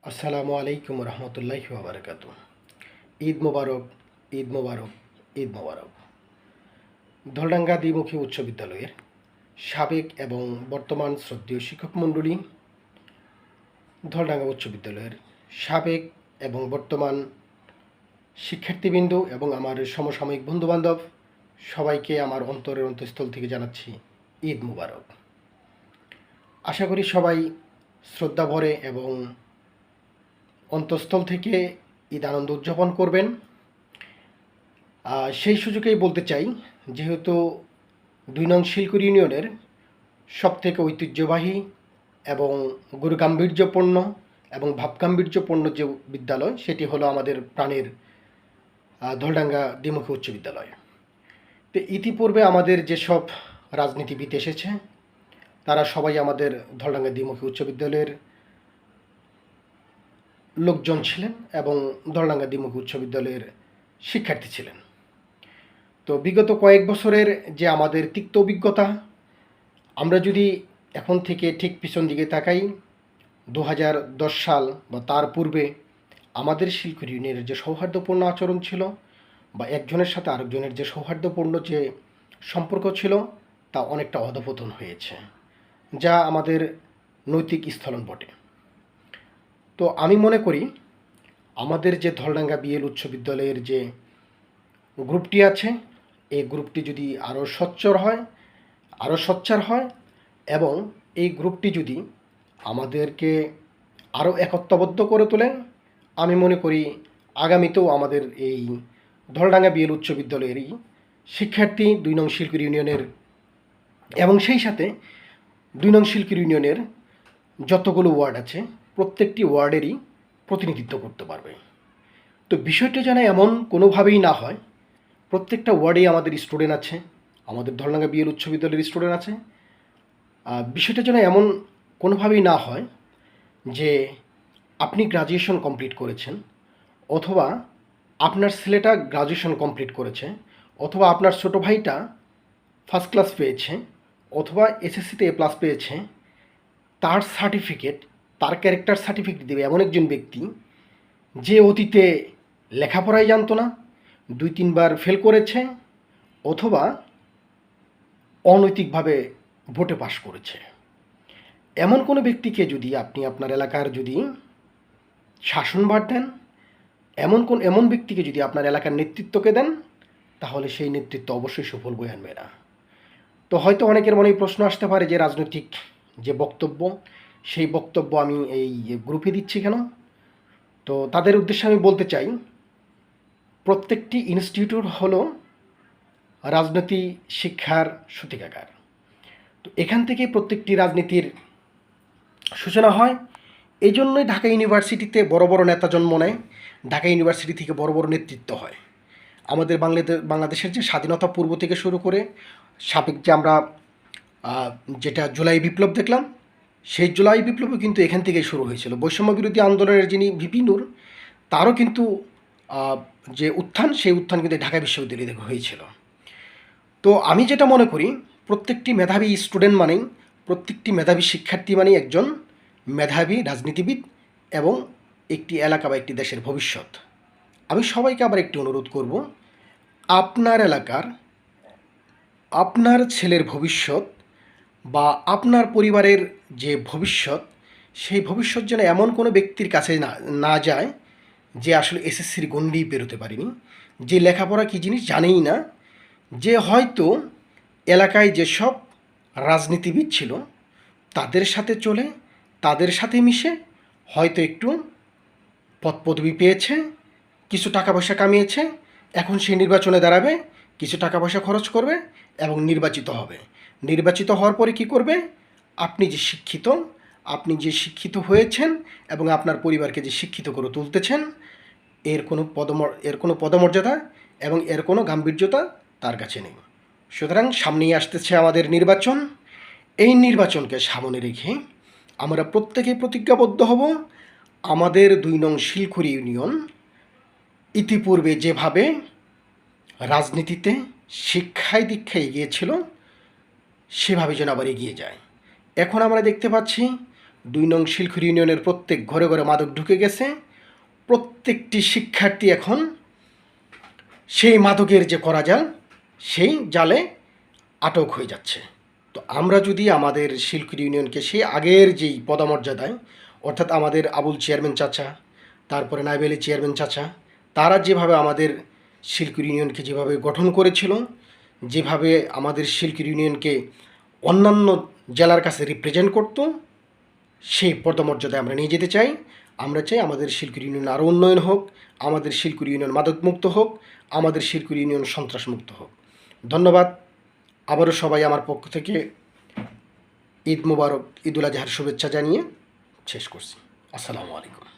আসসালামু আলাইকুম রহমতুল্লাহি ওয়া বারাকাতুহু। ঈদ মোবারক, ঈদ মোবারক, ঈদ মোবারক। ধলডাঙ্গা দ্বিমুখী উচ্চ বিদ্যালয়ের সাবেক এবং বর্তমান শ্রদ্ধেয় শিক্ষক মণ্ডলী, ধলডাঙ্গা উচ্চ বিদ্যালয়ের সাবেক এবং বর্তমান শিক্ষার্থীবৃন্দ এবং আমার সমসাময়িক বন্ধুবান্ধব সবাইকে আমার অন্তরের অন্তঃস্থল থেকে জানাচ্ছি ঈদ মোবারক। আশা করি সবাই শ্রদ্ধা ভরে এবং অন্তঃস্থল থেকে ঈদ আনন্দ উদযাপন করবেন। সেই সুযোগেই বলতে চাই, যেহেতু ২ নং শিলকুড়ি ইউনিয়নের সবথেকে ঐতিহ্যবাহী এবং গুরুগাম্ভীর্যপূর্ণ এবং ভাবগাম্ভীর্যপূর্ণ যে বিদ্যালয়, সেটি হলো আমাদের প্রাণের ধলডাঙ্গা দ্বিমুখী উচ্চ বিদ্যালয়। তো ইতিপূর্বে আমাদের যেসব রাজনীতিবিদ এসেছে, তারা সবাই আমাদের ধলডাঙ্গা দ্বিমুখী উচ্চ বিদ্যালয়ের লোকজন ছিলেন এবং ধলডাঙ্গা দ্বিমুখী উচ্চ বিদ্যালয়ের শিক্ষার্থী ছিলেন। তো বিগত কয়েক বছরের যে আমাদের তিক্ত অভিজ্ঞতা, আমরা যদি এখন থেকে ঠিক পিছন দিকে তাকাই, ২০১০ সাল বা তার পূর্বে আমাদের শিলকুড়ি ইউনিয়নের যে সৌহার্দ্যপূর্ণ আচরণ ছিল বা একজনের সাথে আরেকজনের যে সৌহার্দ্যপূর্ণ যে সম্পর্ক ছিল, তা অনেকটা অধঃপতন হয়েছে, যা আমাদের নৈতিক স্খলন বটে। তো আমি মনে করি আমাদের যে ধলডাঙ্গা বিএল উচ্চ বিদ্যালয়ের যে গ্রুপটি আছে, এই গ্রুপটি যদি আরও সোচ্চার হয় এবং এই গ্রুপটি যদি আমাদেরকে আরও একত্ববদ্ধ করে তোলে, আমি মনে করি আগামীতেও আমাদের এই ধলডাঙ্গা বিএল উচ্চ বিদ্যালয়েরই শিক্ষার্থী ২ নং শিলকুড়ি ইউনিয়নের এবং সেই সাথে ২ নং শিলকুড়ি ইউনিয়নের যতগুলো ওয়ার্ড আছে, প্রত্যেকটি ওয়ার্ডেরই প্রতিনিধিত্ব করতে পারবে। তো বিষয়টা যেন এমন কোনোভাবেই না হয়, প্রত্যেকটা ওয়ার্ডেই আমাদের স্টুডেন্ট আছে, আমাদের ধলডাঙ্গা বিএল উচ্চ বিদ্যালয়ের স্টুডেন্ট আছে। বিষয়টা যেন এমন কোনোভাবেই না হয় যে আপনি গ্র্যাজুয়েশন কমপ্লিট করেছেন, অথবা আপনার ছেলেটা গ্র্যাজুয়েশন কমপ্লিট করেছে, অথবা আপনার ছোটো ভাইটা ফার্স্ট ক্লাস পেয়েছে, অথবা এসএসসিতে A+ পেয়েছে, তার সার্টিফিকেট, তার ক্যারেক্টার সার্টিফিকেট দেবে এমন একজন ব্যক্তি যে অতীতে লেখাপড়াই জানতো না, ২-৩ বার ফেল করেছে, অথবা অনৈতিকভাবে ভোটে পাশ করেছে। এমন কোনো ব্যক্তিকে যদি আপনি আপনার এলাকার যদি শাসনভার দেন, এমন ব্যক্তিকে যদি আপনার এলাকার নেতৃত্বকে দেন, তাহলে সেই নেতৃত্ব অবশ্যই সফল বয়ে আনবে না। তো হয়তো অনেকের মনেই প্রশ্ন আসতে পারে যে রাজনৈতিক যে বক্তব্য, সেই বক্তব্য আমি এই গ্রুপে দিচ্ছি কেন? তো তাদের উদ্দেশ্যে আমি বলতে চাই, প্রত্যেকটি ইনস্টিটিউট হলো রাজনীতি শিক্ষার সূতিকাগার। তো এখান থেকে প্রত্যেকটি রাজনীতির সূচনা হয়। এই জন্যই ঢাকা ইউনিভার্সিটিতে বড় বড় নেতা জন্ম নেয়, ঢাকা ইউনিভার্সিটি থেকে বড় বড় নেতৃত্ব হয়। আমাদের বাংলাদেশের যে স্বাধীনতা পূর্ব থেকে শুরু করে সাবেক যে আমরা যেটা জুলাই বিপ্লব দেখলাম, সেই জুলাই বিপ্লবও কিন্তু এখান থেকেই শুরু হয়েছিল। বৈষম্য বিরোধী আন্দোলনের যিনি ভিপি নূর, তারও কিন্তু যে উত্থান, সেই উত্থান কিন্তু ঢাকা বিশ্ববিদ্যালয় থেকে হয়েছিল। তো আমি যেটা মনে করি, প্রত্যেকটি মেধাবী স্টুডেন্ট মানেই, প্রত্যেকটি মেধাবী শিক্ষার্থী মানেই একজন মেধাবী রাজনীতিবিদ এবং একটি এলাকা বা একটি দেশের ভবিষ্যৎ। আমি সবাইকে আবার একটি অনুরোধ করব, আপনার এলাকার আপনার ছেলের ভবিষ্যৎ বা আপনার পরিবারের যে ভবিষ্যৎ, সেই ভবিষ্যৎ যেন এমন কোনো ব্যক্তির কাছে না যায় যে আসলে এসএসসির গণ্ডি পেরোতে পারেনি, যে লেখাপড়া কী জিনিস জানেই না, যে হয়তো এলাকায় যেসব রাজনীতিবিদ ছিল তাদের সাথে চলে, তাদের সাথে মিশে হয়তো একটু পদপদবি পেয়েছে, কিছু টাকা পয়সা কামিয়েছে, এখন সে নির্বাচনে দাঁড়াবে, কিছু টাকা পয়সা খরচ করবে এবং নির্বাচিত হবে। নির্বাচিত হওয়ার পরে কি করবে? আপনি যে শিক্ষিত হয়েছেন এবং আপনার পরিবারকে যে শিক্ষিত করে তুলতেছেন, এর কোনো পদমর্যাদা এবং এর কোনো গাম্ভীর্যতা তার কাছে নেই। সুতরাং সামনেই আসতেছে আমাদের নির্বাচন। এই নির্বাচনকে সামনে রেখে আমরা প্রত্যেকেই প্রতিজ্ঞাবদ্ধ হব, আমাদের ২ নং শিলকুড়ি ইউনিয়ন ইতিপূর্বে যেভাবে রাজনীতিতে শিক্ষায় দীক্ষায় এগিয়েছিল, সেভাবে যেন আবার এগিয়ে যায়। এখন আমরা দেখতে পাচ্ছি 2 নং শিলখুর ইউনিয়নের প্রত্যেক ঘরে ঘরে মাদক ঢুকে গেছে। প্রত্যেকটি শিক্ষার্থী এখন সেই মাদকের যে করা জাল, সেই জালে আটক হয়ে যাচ্ছে। তো আমরা যদি আমাদের শিলখুর ইউনিয়নকে সেই আগের যেই পদমর্যাদায়, অর্থাৎ আমাদের আবুল চেয়ারম্যান চাচা, তারপরে নায়েব আলী চেয়ারম্যান চাচা, তারা যেভাবে আমাদের শিলখুর ইউনিয়নকে যেভাবে গঠন করেছিল, যেভাবে আমাদের শিলখুর ইউনিয়নকে অন্যান্য জেলার কাছে রিপ্রেজেন্ট করত, সেই পদমর্যাদায় আমরা নিয়ে যেতে চাই। আমরা চাই আমাদের শিলখুর ইউনিয়ন আরও উন্নয়ন হোক, আমাদের শিলখুর ইউনিয়ন মাদকমুক্ত হোক, আমাদের শিলখুর ইউনিয়ন সন্ত্রাসমুক্ত হোক। ধন্যবাদ। আবারও সবাই আমার পক্ষ থেকে ঈদ মুবারক, ঈদুল আজহার শুভেচ্ছা জানিয়ে শেষ করছি। আসসালামু আলাইকুম।